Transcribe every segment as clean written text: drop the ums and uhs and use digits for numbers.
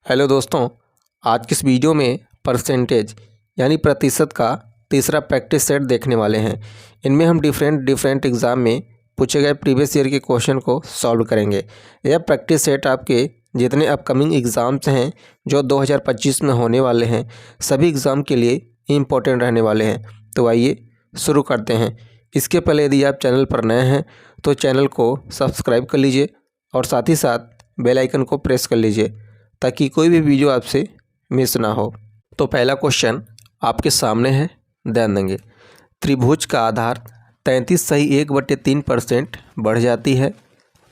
Hello दोस्तों, आज की इस वीडियो में परसेंटेज यानी प्रतिशत का तीसरा प्रैक्टिस सेट देखने वाले हैं। इनमें हम डिफरेंट एग्ज़ाम में पूछे गए प्रीवियस ईयर के क्वेश्चन को सॉल्व करेंगे। यह प्रैक्टिस सेट आपके जितने अपकमिंग एग्ज़ाम्स हैं जो 2025 में होने वाले हैं, सभी एग्ज़ाम के लिए इम्पोर्टेंट रहने वाले हैं। तो आइए शुरू करते हैं। इसके पहले यदि आप चैनल पर नए हैं तो चैनल को सब्सक्राइब कर लीजिए और साथ ही साथ बेल आइकन को प्रेस कर लीजिए ताकि कोई भी वीडियो आपसे मिस ना हो। तो पहला क्वेश्चन आपके सामने है, ध्यान देंगे। त्रिभुज का आधार 33.1/3% बढ़ जाती है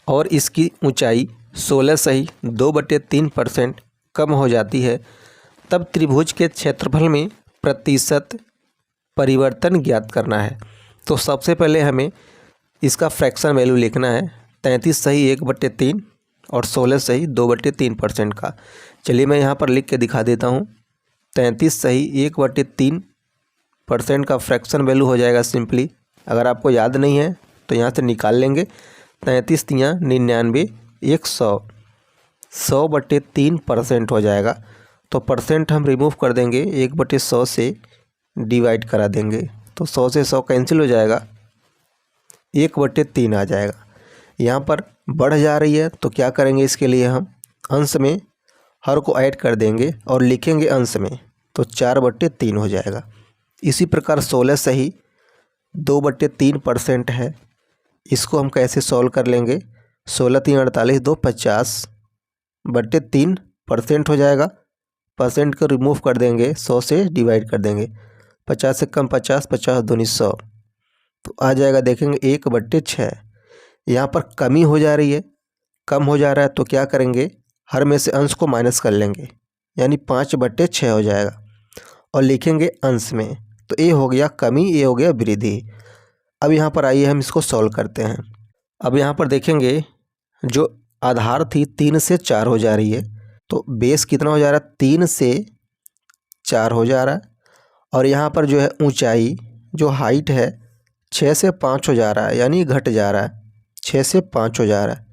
और इसकी ऊंचाई 16.2/3% कम हो जाती है, तब त्रिभुज के क्षेत्रफल में प्रतिशत परिवर्तन ज्ञात करना है। तो सबसे पहले हमें इसका फ्रैक्शन वैल्यू लिखना है 33.1/3 और 16.2/3% का। चलिए मैं यहाँ पर लिख के दिखा देता हूँ। 33.1/3% का फ्रैक्शन वैल्यू हो जाएगा सिंपली। अगर आपको याद नहीं है तो यहाँ से निकाल लेंगे। 33 तियाँ 99, 100, 100/3% हो जाएगा। तो परसेंट हम रिमूव कर देंगे, 1/100 से डिवाइड करा देंगे तो 100 से 100 कैंसिल हो जाएगा, 1/3 आ जाएगा। यहाँ पर बढ़ जा रही है तो क्या करेंगे, इसके लिए हम अंश में हर को ऐड कर देंगे और लिखेंगे अंश में, तो 4/3 हो जाएगा। इसी प्रकार 16.2/3% है। इसको हम कैसे सॉल्व कर लेंगे, 16 3 48, 2 50/3% हो जाएगा। परसेंट को रिमूव कर देंगे, 100 से डिवाइड कर देंगे, 50 से कम 50, 50 दूनी 100, तो आ जाएगा देखेंगे 1/6। यहाँ पर कमी हो जा रही है, कम हो जा रहा है, तो क्या करेंगे, हर में से अंश को माइनस कर लेंगे, यानी 5/6 हो जाएगा और लिखेंगे अंश में। तो ये हो गया कमी, ये हो गया वृद्धि। अब यहाँ पर आइए हम इसको सॉल्व करते हैं। अब यहाँ पर देखेंगे जो आधार थी 3 से 4 हो जा रही है, तो बेस कितना हो जा रहा है, 3 से 4 हो जा रहा है। और यहाँ पर जो है ऊंचाई, जो हाइट है 6 से 5 हो जा रहा है, यानी घट जा रहा है, 6 से 5 हो जा रहा है।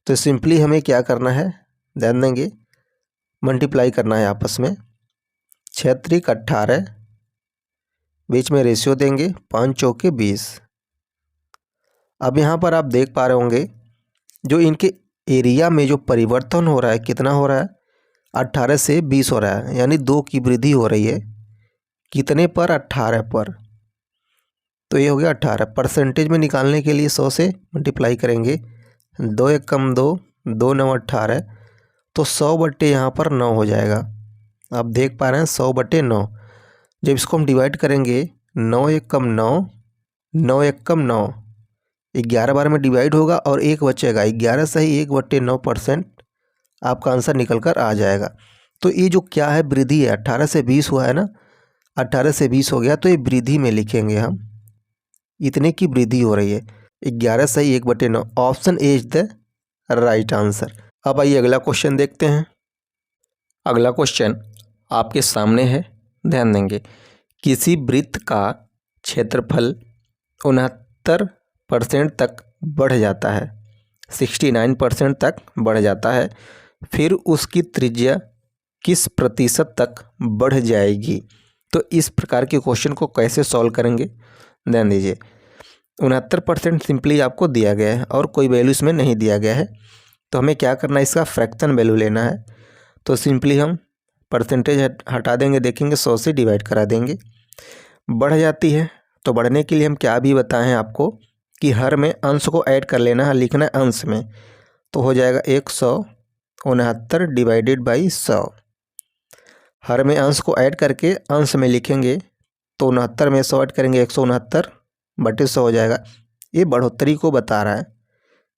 तो सिंपली हमें क्या करना है, ध्यान देंगे, मल्टीप्लाई करना है आपस में। 6 त्रिक 18, बीच में रेशियो देंगे, 5 चौके 20। अब यहाँ पर आप देख पा रहे होंगे जो इनके एरिया में जो परिवर्तन हो रहा है, कितना हो रहा है, 18 से 20 हो रहा है, यानी 2 की वृद्धि हो रही है। कितने पर, 18 पर। तो ये हो गया 18। परसेंटेज में निकालने के लिए 100 से मल्टीप्लाई करेंगे, 2 1 कम 2, 2 9 18, तो 100/, यहाँ पर 9 हो जाएगा। आप देख पा रहे हैं 100/9। जब इसको हम डिवाइड करेंगे, 9 1 कम 9, 9 1 कम 9, 11 बार में डिवाइड होगा और 1 बचेगा, 11 से ही 1/9% आपका आंसर निकल कर आ जाएगा। तो ये जो क्या है, वृद्धि है, 18 से 20 हुआ है ना, 18 से 20 हो गया, तो ये वृद्धि में लिखेंगे हम, इतने की वृद्धि हो रही है। 11 से ही 1/9, option A is the right answer. अब आइए अगला क्वेश्चन देखते हैं। अगला क्वेश्चन आपके सामने है, ध्यान देंगे। किसी वृत्त का क्षेत्रफल 69% तक बढ़ जाता है, 69% तक बढ़ जाता है, फिर उसकी त्रिज्या किस प्रतिशत तक बढ़ जाएगी। तो इस प्रकार के क्वेश्चन को कैसे सॉल्व करेंगे, ध्यान दीजिए। 69% सिंपली आपको दिया गया है और कोई वैल्यू इसमें नहीं दिया गया है, तो हमें क्या करना है, इसका फ्रैक्शन वैल्यू लेना है। तो सिंपली हम परसेंटेज हटा देंगे, देखेंगे 100 से डिवाइड करा देंगे। बढ़ जाती है तो बढ़ने के लिए हम क्या भी बताएं आपको कि हर में अंश को ऐड कर लेना है, लिखना है अंश में, तो हो जाएगा 169 डिवाइडेड बाई 100। हर में अंश को ऐड करके अंश में लिखेंगे, तो 69 में 100 ऐड करेंगे, 169/100 हो जाएगा। ये बढ़ोतरी को बता रहा है,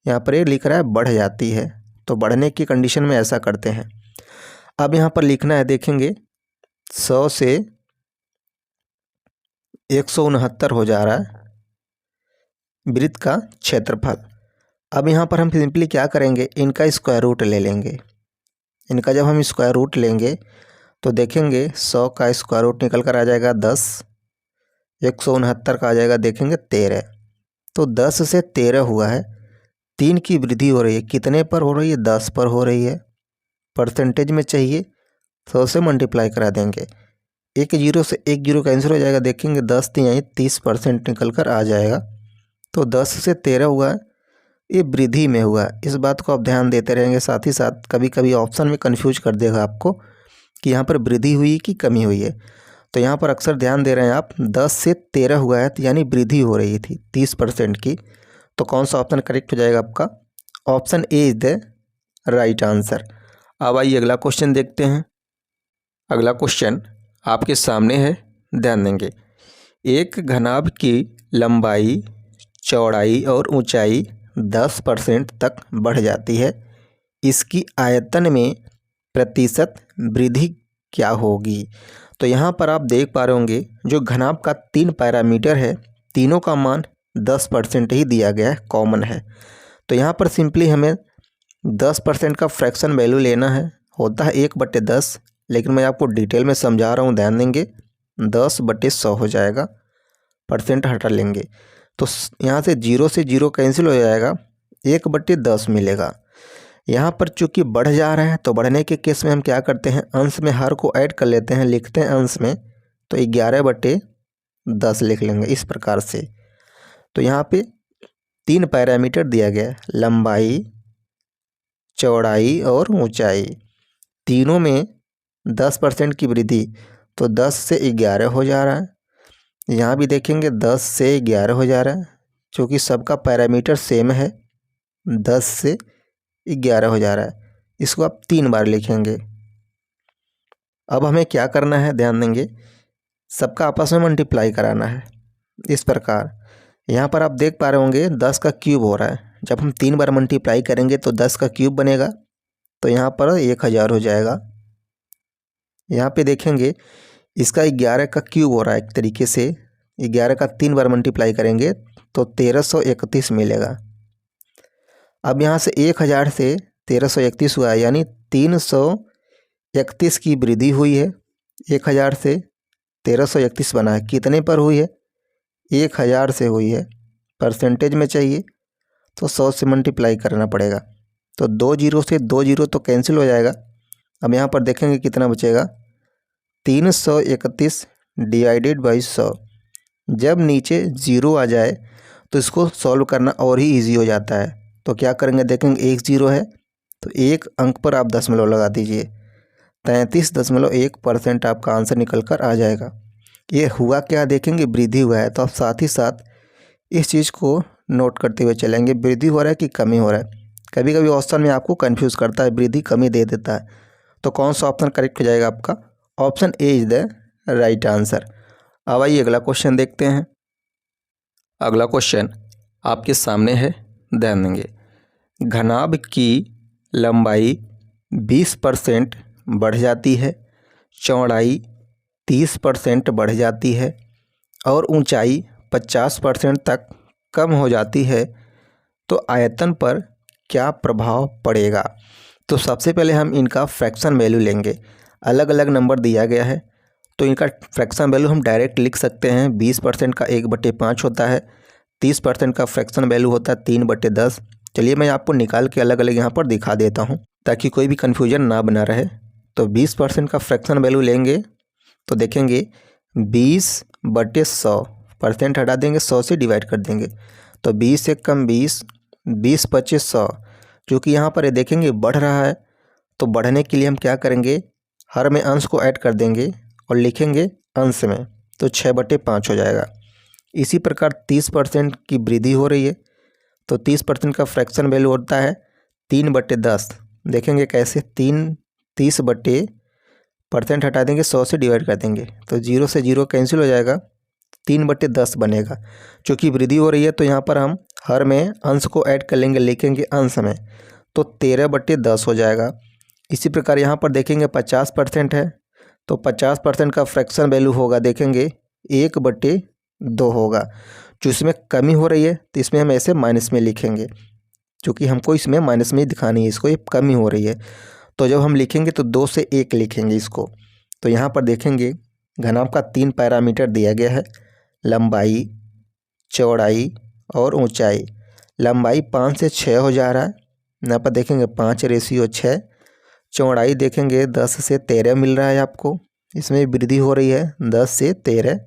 यहाँ पर ये लिख रहा है बढ़ जाती है, तो बढ़ने की कंडीशन में ऐसा करते हैं। अब यहाँ पर लिखना है, देखेंगे 100 से 169 हो जा रहा है वृत्त का क्षेत्रफल। अब यहाँ पर हम सिंपली क्या करेंगे, इनका स्क्वायर रूट ले लेंगे। इनका जब हम स्क्वायर रूट लेंगे तो देखेंगे 100 का स्क्वायर रूट निकल कर आ जाएगा 10, 169 का आ जाएगा देखेंगे 13। तो 10 से 13 हुआ है, 3 की वृद्धि हो रही है, कितने पर हो रही है, 10 पर हो रही है। परसेंटेज में चाहिए 100 से मल्टीप्लाई करा देंगे। एक जीरो से एक जीरो कैंसिल हो जाएगा, देखेंगे 10 तिहाई 30% निकल कर आ जाएगा। तो 10 से 13 हुआ है, ये वृद्धि में हुआ है। इस बात को आप ध्यान देते रहेंगे। साथ ही साथ कभी कभी ऑप्शन में कन्फ्यूज कर देगा आपको कि यहाँ पर वृद्धि हुई कि कमी हुई है। तो यहाँ पर अक्सर ध्यान दे रहे हैं आप, 10 से 13 हुआ है तो यानी वृद्धि हो रही थी 30% की। तो कौन सा ऑप्शन करेक्ट हो जाएगा आपका? Option A is the right answer. अब आइए अगला क्वेश्चन देखते हैं। अगला क्वेश्चन आपके सामने है, ध्यान देंगे। एक घनाभ की लंबाई, चौड़ाई और ऊंचाई 10% तक बढ़ जाती है, इसकी आयतन में प्रतिशत वृद्धि क्या होगी? तो यहाँ पर आप देख पा रहे होंगे जो घनाभ का 3 पैरामीटर है, तीनों का मान 10% ही दिया गया है, कॉमन है। तो यहाँ पर सिंपली हमें 10% का फ्रैक्शन वैल्यू लेना है, होता है 1/10, लेकिन मैं आपको डिटेल में समझा रहा हूँ, ध्यान देंगे। 10/100 हो जाएगा, परसेंट हटा लेंगे तो यहाँ से जीरो कैंसिल हो जाएगा, 1/10 मिलेगा। यहाँ पर चूंकि बढ़ जा रहा है तो बढ़ने के केस में हम क्या करते हैं, अंश में हर को ऐड कर लेते हैं, लिखते हैं अंश में, तो 11/10 लिख लेंगे इस प्रकार से। तो यहाँ पे 3 पैरामीटर दिया गया है, लंबाई, चौड़ाई और ऊंचाई, तीनों में 10% की वृद्धि, तो 10 से 11 हो जा रहा है। यहाँ भी देखेंगे 10 से 11 हो जा रहा है, क्योंकि सबका पैरामीटर सेम है, 10 से 11 हो जा रहा है। इसको आप 3 बार लिखेंगे। अब हमें क्या करना है, ध्यान देंगे, सबका आपस में मल्टीप्लाई कराना है इस प्रकार। यहाँ पर आप देख पा रहे होंगे 10 का क्यूब हो रहा है, जब हम 3 बार मल्टीप्लाई करेंगे तो 10 का क्यूब बनेगा, तो यहाँ पर 1000 हो जाएगा। यहाँ पे देखेंगे इसका 11 का क्यूब हो रहा है, एक तरीके से 11 का 3 बार मल्टीप्लाई करेंगे तो 1331 मिलेगा। अब यहाँ से 1000 से 1331 हुआ है, यानी 331 की वृद्धि हुई है। 1000 से 1331 बना है, कितने पर हुई है? 1000 से हुई है। परसेंटेज में चाहिए तो 100 से मल्टीप्लाई करना पड़ेगा, तो 2 जीरो से 2 जीरो तो कैंसिल हो जाएगा। अब यहाँ पर देखेंगे कितना बचेगा, 331 डिवाइडेड बाई 100। जब नीचे ज़ीरो आ जाए तो इसको सॉल्व करना और ही इजी हो जाता है। तो क्या करेंगे, देखेंगे एक ज़ीरो है तो एक अंक पर आप दशमलव लगा दीजिए, 33.1% आपका आंसर निकल कर आ जाएगा। ये हुआ क्या, देखेंगे वृद्धि हुआ है। तो आप साथ ही साथ इस चीज़ को नोट करते हुए चलेंगे, वृद्धि हो रहा है कि कमी हो रहा है। कभी कभी ऑप्शन में आपको कंफ्यूज करता है, वृद्धि कमी दे देता है। तो कौन सा ऑप्शन करेक्ट हो जाएगा आपका? Option A is the right answer. अब आइए अगला क्वेश्चन देखते हैं। अगला क्वेश्चन आपके सामने है, ध्यान देंगे। घनाभ की लंबाई 20% बढ़ जाती है, चौड़ाई 30% बढ़ जाती है और ऊंचाई 50% तक कम हो जाती है, तो आयतन पर क्या प्रभाव पड़ेगा? तो सबसे पहले हम इनका फ्रैक्शन वैल्यू लेंगे। अलग अलग नंबर दिया गया है तो इनका फ्रैक्शन वैल्यू हम डायरेक्ट लिख सकते हैं। 20% का 1/5 होता है, 30% का फ्रैक्शन वैल्यू होता है 3/10। चलिए मैं आपको निकाल के अलग अलग यहाँ पर दिखा देता हूँ ताकि कोई भी कन्फ्यूजन ना बना रहे। तो 20% का फ्रैक्शन वैल्यू लेंगे तो देखेंगे 20/100, परसेंट हटा देंगे, 100 से डिवाइड कर देंगे, तो 20 से कम 20, 20/25 100। क्योंकि यहाँ पर ये देखेंगे बढ़ रहा है, तो बढ़ने के लिए हम क्या करेंगे, हर में अंश को ऐड कर देंगे और लिखेंगे अंश में, तो 6/5 हो जाएगा। इसी प्रकार 30% की वृद्धि हो रही है, तो 30% का फ्रैक्शन वैल्यू होता है 3/10। देखेंगे कैसे, 30 परसेंट हटा देंगे, 100 से डिवाइड कर देंगे, तो 0 से 0 कैंसिल हो जाएगा, 3/10 बनेगा। चूँकि वृद्धि हो रही है तो यहाँ पर हम हर में अंश को ऐड कर लेंगे, लिखेंगे अंश में, तो 13/10 हो जाएगा। इसी प्रकार यहाँ पर देखेंगे 50% है, तो 50% का फ्रैक्शन वैल्यू होगा, देखेंगे 1/2 होगा। जो इसमें कमी हो रही है तो इसमें हम ऐसे माइनस में लिखेंगे, क्योंकि हमको इसमें माइनस में ही दिखानी है, इसको ये कमी हो रही है। तो जब हम लिखेंगे तो 2 से 1 लिखेंगे इसको। तो यहाँ पर देखेंगे घनाभ का 3 पैरामीटर दिया गया है, लंबाई, चौड़ाई और ऊंचाई। लंबाई 5 से 6 हो जा रहा है, यहाँ पर देखेंगे 5/6, चौड़ाई देखेंगे 10 से 13 मिल रहा है आपको, इसमें वृद्धि हो रही है 10 से 13।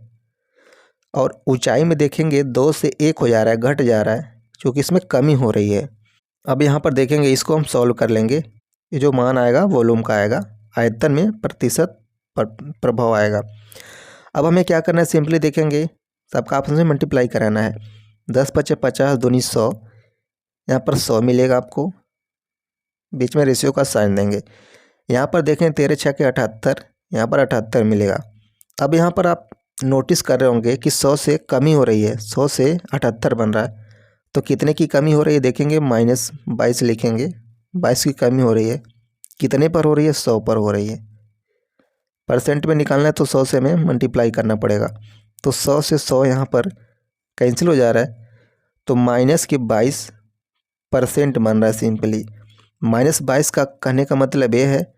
और ऊंचाई में देखेंगे 2 से 1 हो जा रहा है, घट जा रहा है, क्योंकि इसमें कमी हो रही है। अब यहाँ पर देखेंगे, इसको हम सॉल्व कर लेंगे। ये जो मान आएगा वॉल्यूम का आएगा, आयतन में प्रतिशत प्रभाव आएगा। अब हमें क्या करना है, सिंपली देखेंगे सबका आपस में मल्टीप्लाई कराना है। 10 × 5 = 50, दूनी 100, यहाँ पर 100 मिलेगा आपको, बीच में रेशियो का साइन देंगे। यहाँ पर देखें 13 × 6 = 78, यहाँ पर 78 मिलेगा। अब यहाँ पर आप नोटिस कर रहे होंगे कि 100 से कमी हो रही है, 100 से 78 बन रहा है, तो कितने की कमी हो रही है देखेंगे, -22 लिखेंगे। 22 की कमी हो रही है, कितने पर हो रही है, 100 पर हो रही है। परसेंट में निकालना है तो 100 से हमें मल्टीप्लाई करना पड़ेगा, तो 100 से 100 यहाँ पर कैंसिल हो जा रहा है, तो -22% बन रहा है। सिंपली -22 का कहने का मतलब ये है,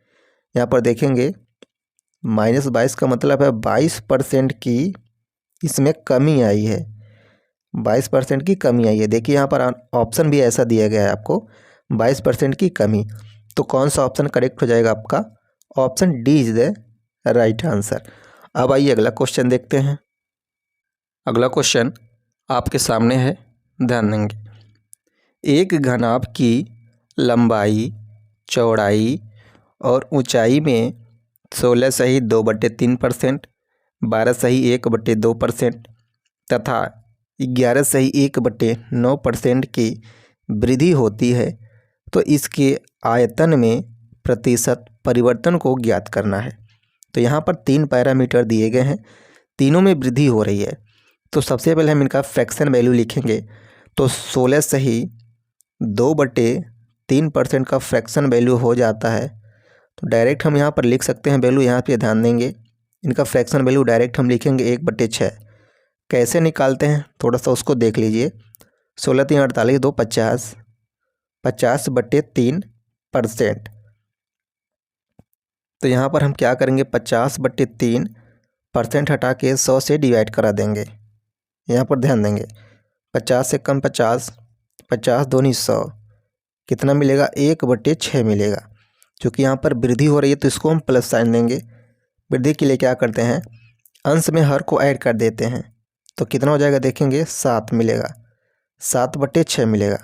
यहाँ पर देखेंगे -22 का मतलब है 22% की इसमें कमी आई है, 22% की कमी आई है। देखिए यहाँ पर ऑप्शन भी ऐसा दिया गया है आपको, 22% की कमी। तो कौन सा ऑप्शन करेक्ट हो जाएगा आपका, option D is the right answer. अब आइए अगला क्वेश्चन देखते हैं। अगला क्वेश्चन आपके सामने है, ध्यान देंगे। एक घनाभ की लंबाई, चौड़ाई और ऊंचाई में 16 सही 2/3%, 12 सही 1/2% तथा 11 सही 1/9% की वृद्धि होती है, तो इसके आयतन में प्रतिशत परिवर्तन को ज्ञात करना है। तो यहाँ पर 3 पैरामीटर दिए गए हैं, तीनों में वृद्धि हो रही है। तो सबसे पहले हम इनका फ्रैक्शन वैल्यू लिखेंगे। तो 16 सही 2/3% का फ्रैक्शन वैल्यू हो जाता है, तो डायरेक्ट हम यहाँ पर लिख सकते हैं वैल्यू। यहाँ पे ध्यान देंगे, इनका फ्रैक्शन वैल्यू डायरेक्ट हम लिखेंगे 1/6। कैसे निकालते हैं थोड़ा सा उसको देख लीजिए। 16 × 3 = 48, 2 = 50, 50/3%। तो यहाँ पर हम क्या करेंगे, 50/3% हटा के 100 से डिवाइड करा देंगे। यहाँ पर ध्यान देंगे, 50 से कम 50, 50 दूनी 100, कितना मिलेगा, 1/6 मिलेगा। क्योंकि यहाँ पर वृद्धि हो रही है तो इसको हम प्लस साइन देंगे। वृद्धि के लिए क्या करते हैं, अंश में हर को ऐड कर देते हैं, तो कितना हो जाएगा देखेंगे, 7 मिलेगा, 7/6 मिलेगा।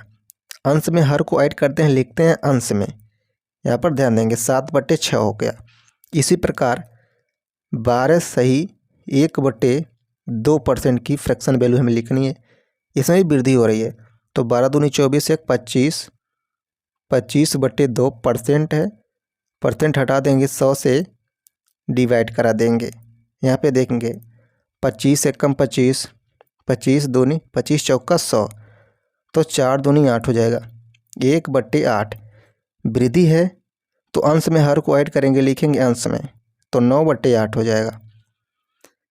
अंश में हर को ऐड करते हैं, लिखते हैं अंश में, यहाँ पर ध्यान देंगे 7/6 हो गया। इसी प्रकार 12 सही 1/2% की फ्रैक्शन वैल्यू हमें लिखनी है, इसमें भी वृद्धि हो रही है। तो 12 दूनी 24, 1 25, 25/2% है, परसेंट हटा देंगे, 100 से डिवाइड करा देंगे। यहाँ पे देखेंगे 25 से कम 25, 25 दूनी 25 चौका 100, तो 4 दूनी 8 हो जाएगा, 1/8 वृद्धि है। तो अंश में हर को ऐड करेंगे, लिखेंगे अंश में, तो 9/8 हो जाएगा।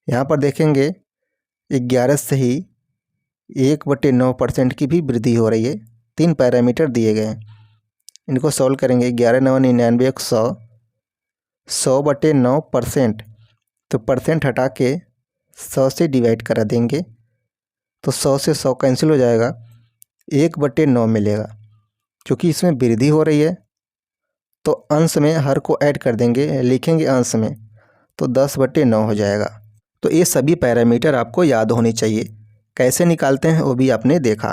यहाँ पर देखेंगे 11 सही 1/9% की भी वृद्धि हो रही है। 3 पैरामीटर दिए गए हैं, इनको सॉल्व करेंगे। 11 × 9 = 99, 100, 100/9%, तो परसेंट हटा के 100 से डिवाइड करा देंगे, तो 100 से 100 कैंसिल हो जाएगा, 1/9 मिलेगा। क्योंकि इसमें वृद्धि हो रही है तो अंश में हर को ऐड कर देंगे, लिखेंगे अंश में, तो 10/9 हो जाएगा। तो ये सभी पैरामीटर आपको याद होनी चाहिए। कैसे निकालते हैं वो भी आपने देखा।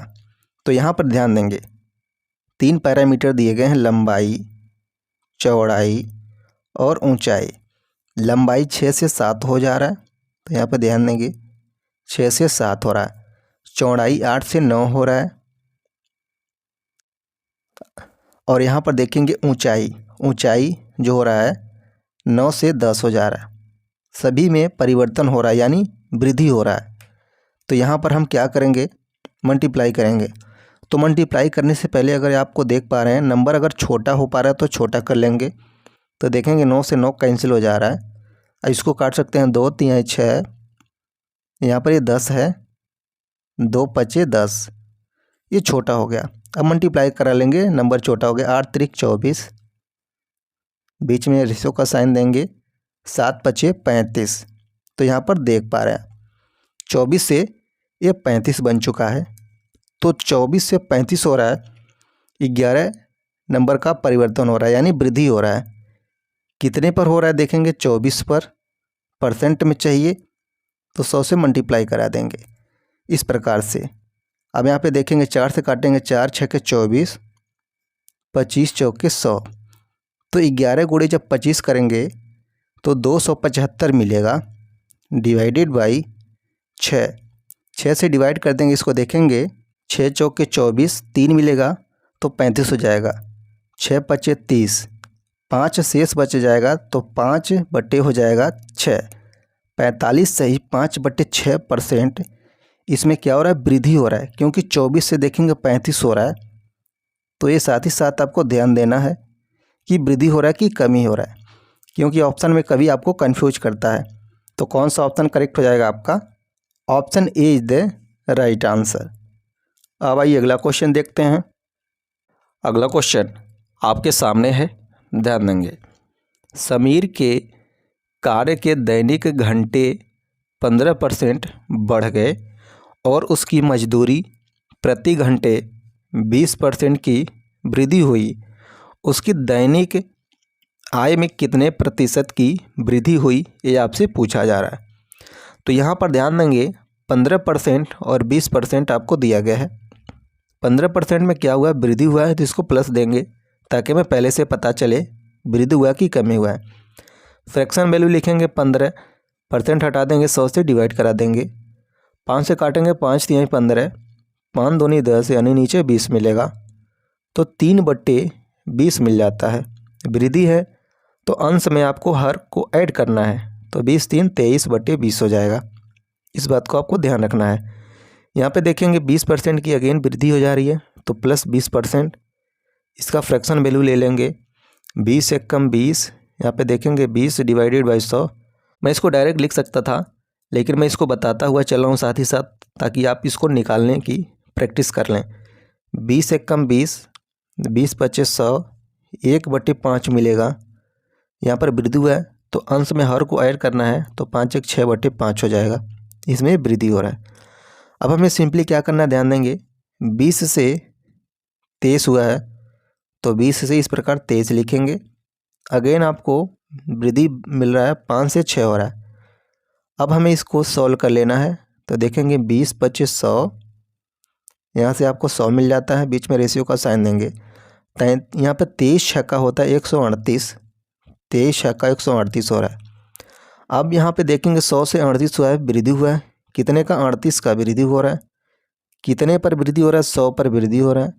तो यहाँ पर ध्यान देंगे, 3 पैरामीटर दिए गए हैं, लंबाई, चौड़ाई और ऊंचाई। लंबाई 6 से 7 हो जा रहा है, तो यहाँ पर ध्यान देंगे 6 से 7 हो रहा है। चौड़ाई 8 से 9 हो रहा है। और यहाँ पर देखेंगे ऊंचाई जो हो रहा है 9 से 10 हो जा रहा है। सभी में परिवर्तन हो रहा है, यानी वृद्धि हो रहा है। तो यहाँ पर हम क्या करेंगे, मल्टीप्लाई करेंगे। तो मल्टीप्लाई करने से पहले अगर आपको देख पा रहे हैं नंबर अगर छोटा हो पा रहा है तो छोटा कर लेंगे। तो देखेंगे 9 से 9 कैंसिल हो जा रहा है। इसको काट सकते हैं, 2 × 3 = 6, यहाँ पर ये 10 है, 2 × 5 = 10, ये छोटा हो गया। अब मल्टीप्लाई करा लेंगे, नंबर छोटा हो गया। 8 × 3 = 24, बीच में रेशो का साइन देंगे, 7 × 5 = 35। तो यहाँ पर देख पा रहे हैं 24 से ये 35 बन चुका है। तो 24 से 35 हो रहा है, 11 नंबर का परिवर्तन हो रहा है, यानी वृद्धि हो रहा है। कितने पर हो रहा है देखेंगे 24 पर, परसेंट में चाहिए तो 100 से मल्टीप्लाई करा देंगे इस प्रकार से। अब यहाँ पे देखेंगे 4 से काटेंगे, 4 छः के 24, 25 चौके 100, तो 11 गुणे जब 25 करेंगे तो 275 मिलेगा, डिवाइडेड बाई 6। 6 से डिवाइड कर देंगे इसको, देखेंगे 6 चौके 24, 3 मिलेगा तो 35 हो जाएगा, 6 पचे 30, 5 शेष बच जाएगा तो 5 हो जाएगा 6, 45 सही 5/6%। इसमें क्या हो रहा है, वृद्धि हो रहा है, क्योंकि 24 से देखेंगे 35 हो रहा है। तो ये साथ ही साथ आपको ध्यान देना है कि वृद्धि हो रहा है कि कमी हो रहा है, क्योंकि ऑप्शन में कभी आपको कंफ्यूज करता है। तो कौन सा ऑप्शन करेक्ट हो जाएगा आपका, option A is the right answer. अब आइए अगला क्वेश्चन देखते हैं। अगला क्वेश्चन आपके सामने है, ध्यान देंगे। समीर के कार्य के दैनिक घंटे 15% बढ़ गए और उसकी मजदूरी प्रति घंटे 20% की वृद्धि हुई। उसकी दैनिक आय में कितने प्रतिशत की वृद्धि हुई, ये आपसे पूछा जा रहा है। तो यहाँ पर ध्यान देंगे 15% और 20% आपको दिया गया है। 15% में क्या हुआ है, वृद्धि हुआ है, तो इसको प्लस देंगे ताकि हमें पहले से पता चले वृद्धि हुआ कि कमी हुआ है। फ्रैक्शन वैल्यू लिखेंगे 15%, हटा देंगे 100 से डिवाइड करा देंगे, 5 से काटेंगे 5 3 15, 5 दूनी 10 यानी नीचे 20 मिलेगा, तो 3/20 मिल जाता है। वृद्धि है तो अंश में आपको हर को ऐड करना है, तो 20 3 23/20 हो जाएगा। इस बात को आपको ध्यान रखना है। यहाँ पे देखेंगे 20% की अगेन वृद्धि हो जा रही है, तो प्लस 20%, इसका फ्रैक्शन वैल्यू ले लेंगे 20 से कम 20, यहाँ पे देखेंगे 20 डिवाइडेड बाई 100। मैं इसको डायरेक्ट लिख सकता था, लेकिन मैं इसको बताता हुआ चल रहा हूँ साथ ही साथ, ताकि आप इसको निकालने की प्रैक्टिस कर लें। 20 से कम 20, 20 पचे 100, 1/5 मिलेगा। यहाँ पर वृद्धि हुआ है तो अंश में हर को ऐड करना है, तो 5 1 6/5 हो जाएगा, इसमें वृद्धि हो रहा है। अब हमें सिंपली क्या करना है, ध्यान देंगे 20 से 23 हुआ है, तो 20 से इस प्रकार 23 लिखेंगे। अगेन आपको वृद्धि मिल रहा है, 5 से 6 हो रहा है। अब हमें इसको सॉल्व कर लेना है, तो देखेंगे 20 25 100, यहाँ से आपको 100 मिल जाता है, बीच में रेशियो का साइन देंगे। यहाँ पर 23 छक्का होता है 138, 23 छक्का 138 हो रहा है। अब यहाँ पे देखेंगे 100 से 38 हुआ है, वृद्धि हुआ है, कितने का, 38 का वृद्धि हो रहा है। कितने पर वृद्धि हो रहा है, 100 पर वृद्धि हो रहा है।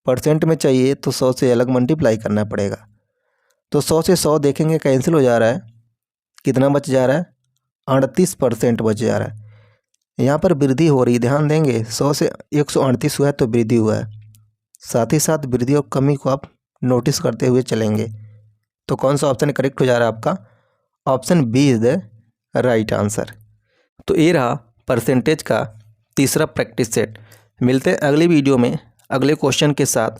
परसेंट में चाहिए तो 100 से अलग मल्टीप्लाई करना पड़ेगा, तो 100 से 100 देखेंगे कैंसिल हो जा रहा है, कितना बच जा रहा है, 38% बच जा रहा है। यहाँ पर वृद्धि हो रही है, ध्यान देंगे 100 से 138 हुआ है तो वृद्धि हुआ है। साथ ही साथ वृद्धि और कमी को आप नोटिस करते हुए चलेंगे। तो कौन सा ऑप्शन करेक्ट हो जा रहा है आपका, option B is the right answer. तो ये रहा परसेंटेज का तीसरा प्रैक्टिस सेट। मिलते हैं अगली वीडियो में अगले क्वेश्चन के साथ।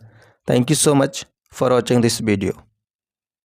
Thank you so much for watching this video.